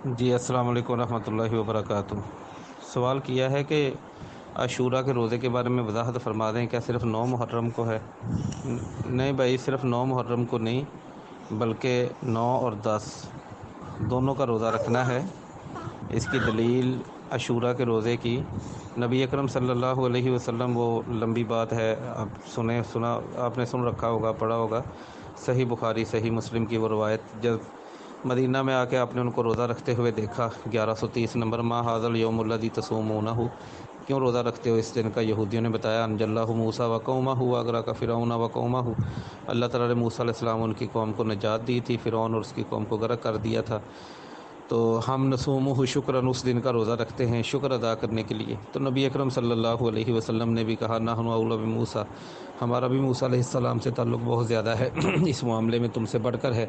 جی السلام علیکم ورحمۃ اللہ وبرکاتہ۔ سوال کیا ہے کہ عاشورہ کے روزے کے بارے میں وضاحت فرما دیں، کیا صرف 9 محرم کو ہے؟ نہیں بھائی، صرف 9 محرم کو نہیں بلکہ 9 اور 10 دونوں کا روزہ رکھنا ہے۔ اس کی دلیل عاشورہ کے روزے کی نبی اکرم صلی اللہ علیہ وسلم، وہ لمبی بات ہے، آپ نے سن رکھا ہوگا، پڑھا ہوگا، صحیح بخاری صحیح مسلم کی وہ روایت۔ جب مدینہ میں آ کے آپ نے ان کو روزہ رکھتے ہوئے دیکھا، 1130 نمبر، ما ھذا الیوم الذی تصومونہ، کیوں روزہ رکھتے ہو اس دن کا؟ یہودیوں نے بتایا، انجی اللہ موسیٰ وقومہ واغرق فرعون وقومہ، اللہ تعالیٰ نے موسیٰ علیہ السلام ان کی قوم کو نجات دی تھی، فرعون اور اس کی قوم کو غرق کر دیا تھا، تو ہم نصومہ شکراً، اس دن کا روزہ رکھتے ہیں شکر ادا کرنے کے لیے۔ تو نبی اکرم صلی اللہ علیہ وسلم نے بھی کہا، نحن اولی بموسیٰ، ہمارا بھی موسیٰ علیہ السلام سے تعلق بہت زیادہ ہے، اس معاملے میں تم سے بڑھ کر ہے،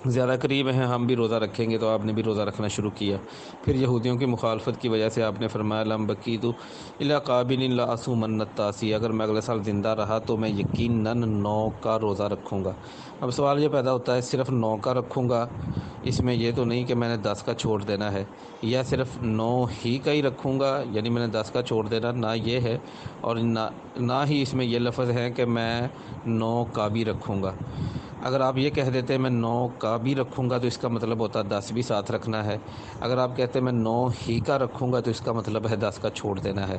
زیادہ قریب ہیں، ہم بھی روزہ رکھیں گے۔ تو آپ نے بھی روزہ رکھنا شروع کیا۔ پھر یہودیوں کی مخالفت کی وجہ سے آپ نے فرمایا، لم بقیت الی قابل لا اصومن التاسع، اگر میں اگلے سال زندہ رہا تو میں یقیناً 9 کا روزہ رکھوں گا۔ اب سوال یہ پیدا ہوتا ہے، صرف 9 کا رکھوں گا، اس میں یہ تو نہیں کہ میں نے 10 کا چھوڑ دینا ہے، یا صرف 9 ہی کا ہی رکھوں گا، یعنی میں نے 10 کا چھوڑ دینا، نہ یہ ہے، اور نہ ہی اس میں یہ لفظ ہے کہ میں 9 کا بھی رکھوں گا۔ اگر آپ یہ کہہ دیتے میں 9 کا بھی رکھوں گا تو اس کا مطلب ہوتا 10 بھی ساتھ رکھنا ہے۔ اگر آپ کہتے میں 9 ہی کا رکھوں گا تو اس کا مطلب ہے 10 کا چھوڑ دینا ہے۔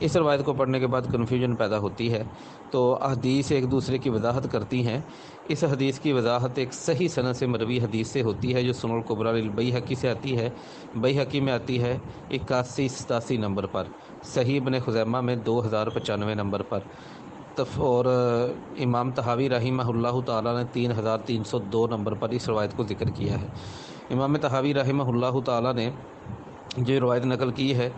اس روایت کو پڑھنے کے بعد کنفیوژن پیدا ہوتی ہے، تو احادیث ایک دوسرے کی وضاحت کرتی ہیں۔ اس حدیث کی وضاحت ایک صحیح سند سے مروی حدیث سے ہوتی ہے، جو سنن الکبریٰ للبیہقی سے آتی ہے، بیہقی میں آتی ہے 8187 نمبر پر، صحیح ابن خزیمہ میں 2095 نمبر پر، اور امام طحاوی رحمہ اللہ تعالیٰ نے 3302 نمبر پر اس روایت کو ذکر کیا ہے۔ امام طحاوی رحمہ اللہ تعالیٰ نے جو روایت نقل کی ہے،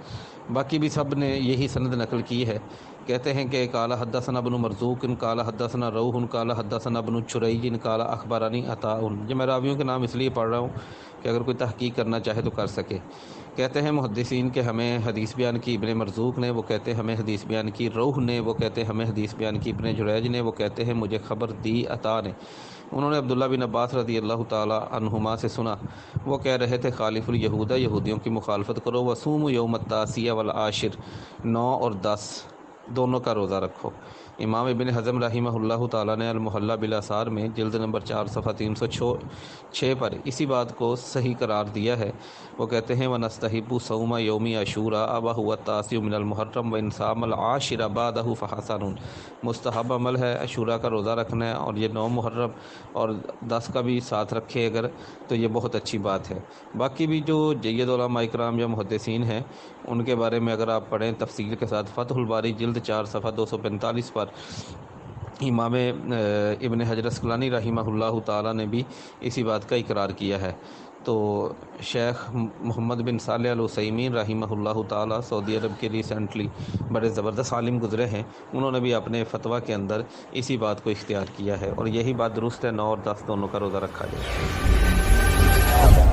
باقی بھی سب نے یہی سند نقل کی ہے۔ کہتے ہیں کہ قال حدثنا ابن مرزوق قال حدثنا روح قال حدثنا ابن جریج قال اخبرنی عطاء۔ یہ میں راویوں کے نام اس لیے پڑھ رہا ہوں کہ اگر کوئی تحقیق کرنا چاہے تو کر سکے۔ کہتے ہیں محدثین کہ ہمیں حدیث بیان کی ابن مرزوق نے، وہ کہتے ہیں ہمیں حدیث بیان کی روح نے، وہ کہتے ہیں ہمیں حدیث بیان کی ابن جریج نے، وہ کہتے ہیں مجھے خبر دی عطاء نے، انہوں نے عبداللہ بن عباس رضی اللہ تعالی عنہما سے سنا، وہ کہہ رہے تھے، خالف الیہود، یہودیوں کی مخالفت کرو، وصوموا یوم التاسع والعاشر، 9 اور 10 دونوں کا روزہ رکھو۔ امام ابن حزم رحمہ اللہ تعالیٰ نے المحلہ بالآثار میں جلد نمبر 4 صفحہ 306 پر اسی بات کو صحیح قرار دیا ہے۔ وہ کہتے ہیں، وَنَسْتَحِبُّ صَوْمَ يَوْمِ عَاشُورَا وَهُوَ التَّاسِعُ مِنَ الْمُحَرَّمِ وَإِنْ صَامَ الْعَاشِرَ بَعْدَهُ فَحَسَنٌ، مستحب عمل ہے عاشورہ کا روزہ رکھنا ہے، اور یہ 9 محرم اور 10 کا بھی ساتھ رکھے اگر، تو یہ بہت اچھی بات ہے۔ باقی بھی جو جید علماء اکرام یا محدثین ہیں، ان کے بارے میں اگر آپ پڑھیں تفصیل کے ساتھ، فتح الباری جلد 4 صفحہ 245 پر امام ابن حجر اسقلانی رحمہ اللہ تعالیٰ نے بھی اسی بات کا اقرار کیا ہے۔ تو شیخ محمد بن صالح العثیمین رحمہ اللہ تعالیٰ سعودی عرب کے ریسنٹلی بڑے زبردست عالم گزرے ہیں، انہوں نے بھی اپنے فتویٰ کے اندر اسی بات کو اختیار کیا ہے، اور یہی بات درست ہے، 9 اور 10 دونوں کا روزہ رکھا جائے۔